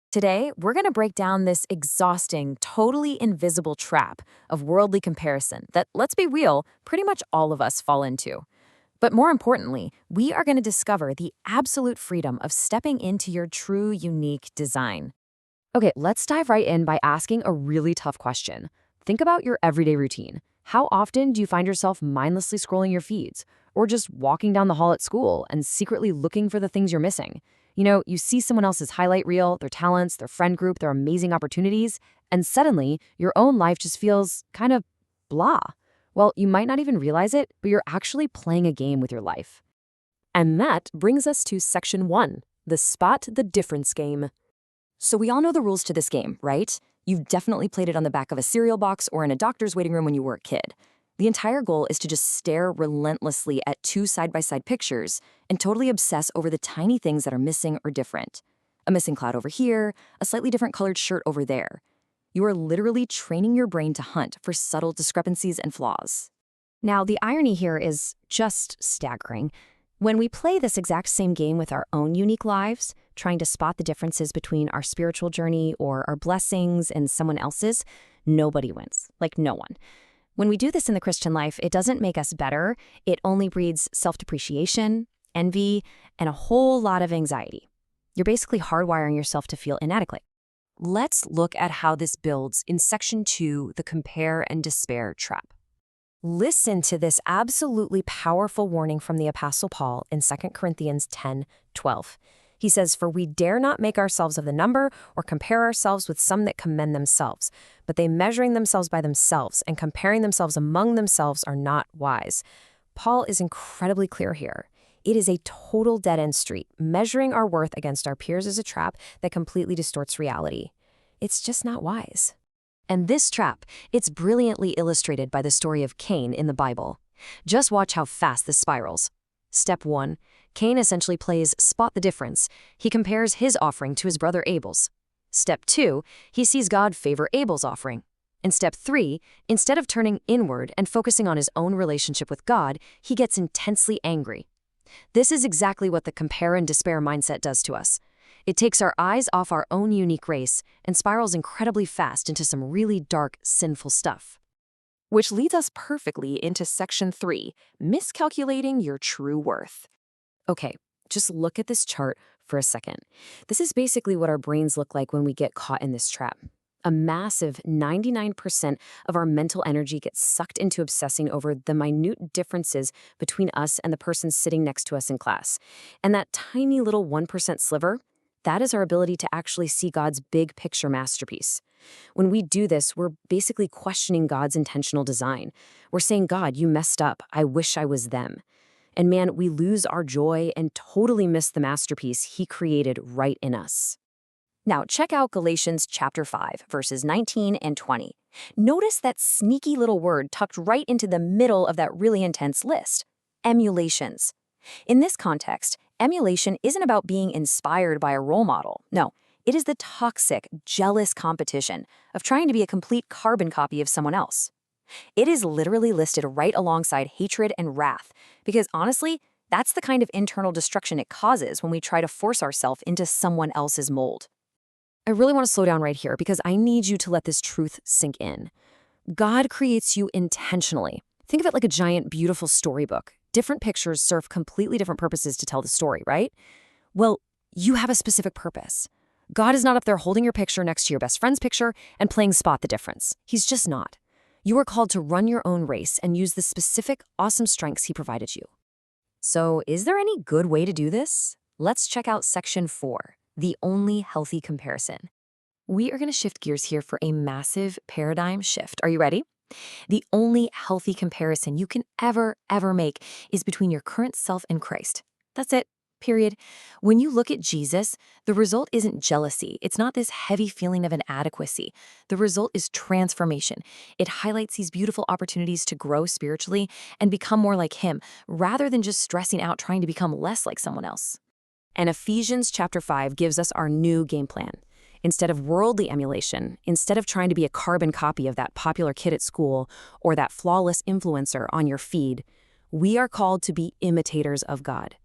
Today, we're going to break down this exhausting, totally invisible trap of worldly comparison that, let's be real, pretty much all of us fall into. But more importantly, we are going to discover the absolute freedom of stepping into your true, unique design. Okay, let's dive right in by asking a really tough question. Think about your everyday routine. How often do you find yourself mindlessly scrolling your feeds, or just walking down the hall at school and secretly looking for the things you're missing? You see someone else's highlight reel, their talents, their friend group, their amazing opportunities, and suddenly your own life just feels kind of blah. Well, you might not even realize it, but you're actually playing a game with your life. And that brings us to section 1, the spot the difference game. So we all know the rules to this game, right? You've definitely played it on the back of a cereal box or in a doctor's waiting room when you were a kid. The entire goal is to just stare relentlessly at two side-by-side pictures and totally obsess over the tiny things that are missing or different. A missing cloud over here, a slightly different colored shirt over there. You are literally training your brain to hunt for subtle discrepancies and flaws. Now, the irony here is just staggering. When we play this exact same game with our own unique lives, trying to spot the differences between our spiritual journey or our blessings and someone else's, nobody wins. Like, no one. When we do this in the Christian life, it doesn't make us better. It only breeds self-depreciation, envy, and a whole lot of anxiety. You're basically hardwiring yourself to feel inadequate. Let's look at how this builds in section 2, the compare and despair trap. Listen to this absolutely powerful warning from the Apostle Paul in 2 Corinthians 10:12. He says, "For we dare not make ourselves of the number or compare ourselves with some that commend themselves, but they measuring themselves by themselves and comparing themselves among themselves are not wise." Paul is incredibly clear here. It is a total dead-end street. Measuring our worth against our peers is a trap that completely distorts reality. It's just not wise. And this trap, it's brilliantly illustrated by the story of Cain in the Bible. Just watch how fast this spirals. Step 1, Cain essentially plays spot the difference. He compares his offering to his brother Abel's. Step 2, he sees God favor Abel's offering. In step 3, instead of turning inward and focusing on his own relationship with God, he gets intensely angry. This is exactly what the compare and despair mindset does to us. It takes our eyes off our own unique race and spirals incredibly fast into some really dark, sinful stuff. Which leads us perfectly into section 3, miscalculating your true worth. Okay, just look at this chart for a second. This is basically what our brains look like when we get caught in this trap. A massive 99% of our mental energy gets sucked into obsessing over the minute differences between us and the person sitting next to us in class. And that tiny little 1% sliver, that is our ability to actually see God's big picture masterpiece. When we do this, we're basically questioning God's intentional design. We're saying, "God, you messed up. I wish I was them." And man, we lose our joy and totally miss the masterpiece He created right in us. Now, check out Galatians chapter 5, verses 19 and 20. Notice that sneaky little word tucked right into the middle of that really intense list: emulations. In this context, emulation isn't about being inspired by a role model. No, it is the toxic, jealous competition of trying to be a complete carbon copy of someone else. It is literally listed right alongside hatred and wrath, because honestly, that's the kind of internal destruction it causes when we try to force ourselves into someone else's mold. I really want to slow down right here because I need you to let this truth sink in. God creates you intentionally. Think of it like a giant, beautiful storybook. Different pictures serve completely different purposes to tell the story, right? Well, you have a specific purpose. God is not up there holding your picture next to your best friend's picture and playing spot the difference. He's just not. You are called to run your own race and use the specific, awesome strengths He provided you. So, is there any good way to do this? Let's check out section 4. The only healthy comparison. We are going to shift gears here for a massive paradigm shift. Are you ready? The only healthy comparison you can ever make is between your current self and Christ. That's it, period. When you look at Jesus, the result isn't jealousy. It's not this heavy feeling of inadequacy. The result is transformation. It highlights these beautiful opportunities to grow spiritually and become more like Him, rather than just stressing out trying to become less like someone else. And Ephesians chapter 5 gives us our new game plan. Instead of worldly emulation, instead of trying to be a carbon copy of that popular kid at school or that flawless influencer on your feed, we are called to be imitators of God.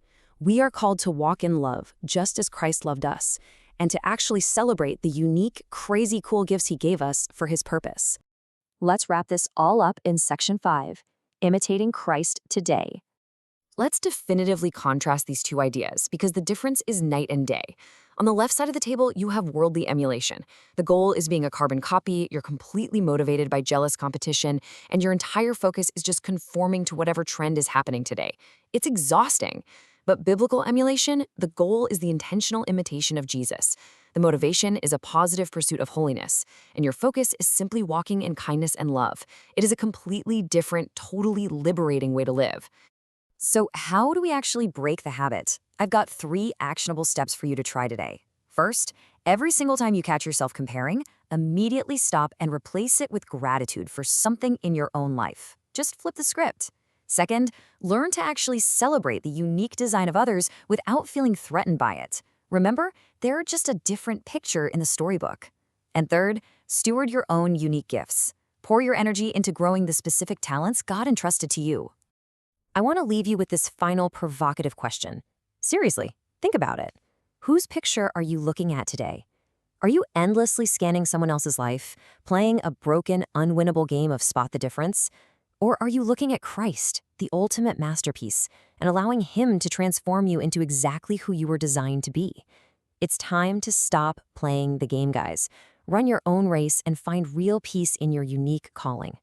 We are called to walk in love, just as Christ loved us. and to actually celebrate the unique, crazy cool gifts he gave us for his purpose. Let's wrap this all up in Section 5, Imitating Christ Today. Let's definitively contrast these two ideas because the difference is night and day. On the left side of the table, you have worldly emulation. The goal is being a carbon copy, you're completely motivated by jealous competition, and your entire focus is just conforming to whatever trend is happening today. It's exhausting. But biblical emulation, the goal is the intentional imitation of Jesus. The motivation is a positive pursuit of holiness, and your focus is simply walking in kindness and love. It is a completely different, totally liberating way to live. So how do we actually break the habit? I've got 3 actionable steps for you to try today. First, every single time you catch yourself comparing, immediately stop and replace it with gratitude for something in your own life. Just flip the script. Second, learn to actually celebrate the unique design of others without feeling threatened by it. Remember, they're just a different picture in the storybook. And third, steward your own unique gifts. Pour your energy into growing the specific talents God entrusted to you. I want to leave you with this final provocative question. Seriously, think about it. Whose picture are you looking at today? Are you endlessly scanning someone else's life, playing a broken, unwinnable game of spot the difference? Or are you looking at Christ, the ultimate masterpiece, and allowing Him to transform you into exactly who you were designed to be? It's time to stop playing the game, guys. Run your own race and find real peace in your unique calling.